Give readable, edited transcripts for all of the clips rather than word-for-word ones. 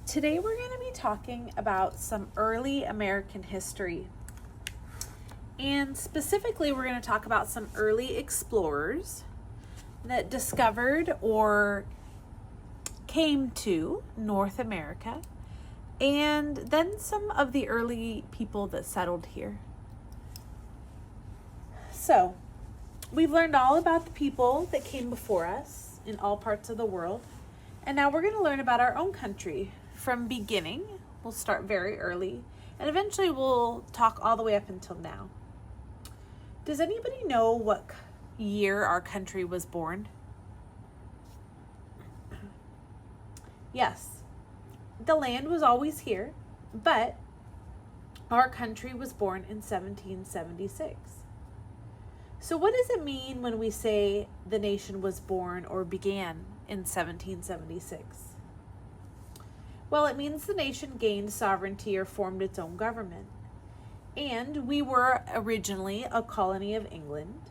Today we're going to be talking about some early American history. And specifically, we're going to talk about some early explorers that discovered or came to North America, and then some of the early people that settled here. So, we've learned all about the people that came before us in all parts of the world, and now we're going to learn about our own country from beginning. We'll start very early, and eventually we'll talk all the way up until now. Does anybody know what year our country was born? Yes, the land was always here, but our country was born in 1776. So what does it mean when we say the nation was born or began in 1776? Well, it means the nation gained sovereignty or formed its own government. And we were originally a colony of England.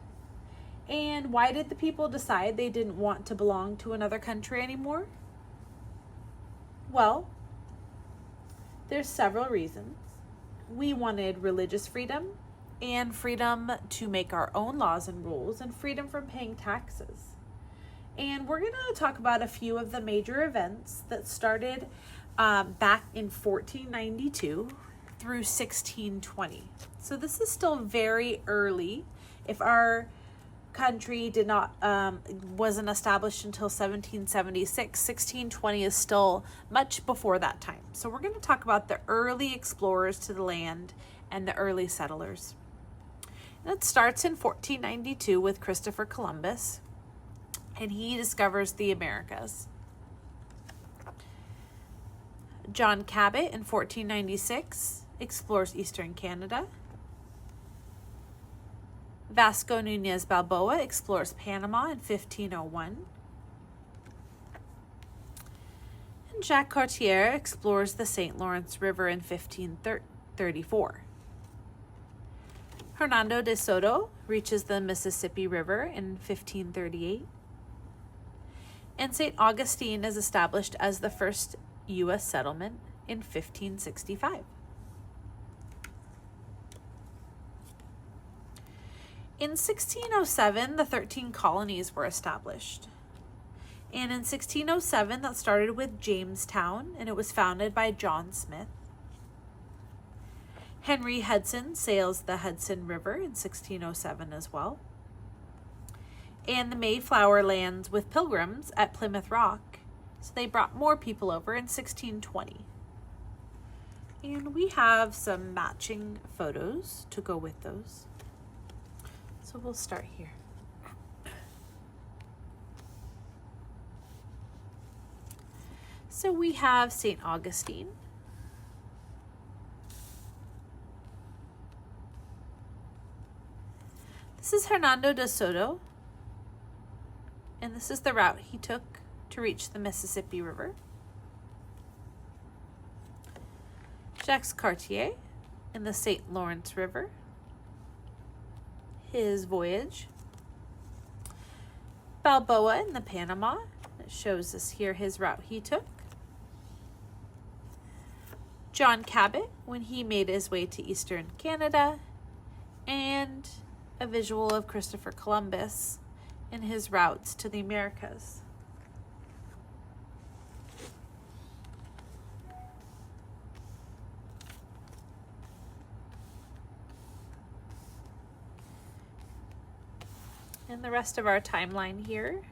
And why did the people decide they didn't want to belong to another country anymore? Well, there's several reasons. We wanted religious freedom and freedom to make our own laws and rules and freedom from paying taxes. And we're going to talk about a few of the major events that started back in 1492 through 1620. So this is still very early. If our country wasn't established until 1776, 1620 is still much before that time. So we're going to talk about the early explorers to the land and the early settlers. And it starts in 1492 with Christopher Columbus, and he discovers the Americas. John Cabot in 1496 explores eastern Canada. Vasco Nunez Balboa explores Panama in 1501. And Jacques Cartier explores the St. Lawrence River in 1534. Hernando de Soto reaches the Mississippi River in 1538. And St. Augustine is established as the first U.S. settlement in 1565. In 1607, the 13 colonies were established. And in 1607, that started with Jamestown, and it was founded by John Smith. Henry Hudson sails the Hudson River in 1607 as well. And the Mayflower lands with Pilgrims at Plymouth Rock, so they brought more people over in 1620. And we have some matching photos to go with those. So we'll start here. So we have St. Augustine. This is Hernando de Soto, and this is the route he took to reach the Mississippi River. Jacques Cartier in the St. Lawrence River, his voyage. Balboa in the Panama, it shows us here his route he took. John Cabot when he made his way to eastern Canada, and a visual of Christopher Columbus in his routes to the Americas. And the rest of our timeline here.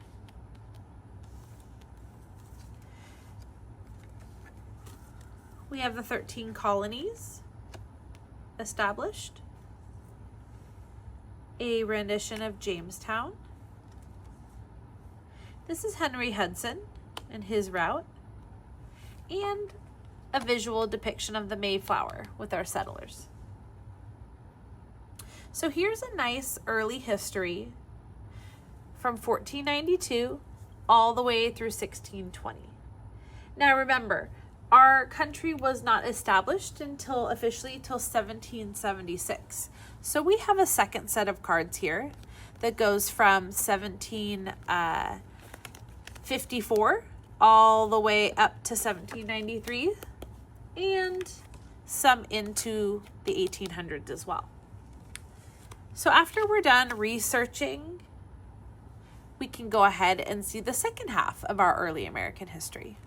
We have the 13 colonies established. A rendition of Jamestown. This is Henry Hudson and his route. And a visual depiction of the Mayflower with our settlers. So here's a nice early history from 1492 all the way through 1620. Now remember, our country was not established officially till 1776. So we have a second set of cards here that goes from 1754 all the way up to 1793 and some into the 1800s as well. So after we're done researching, we can go ahead and see the second half of our early American history.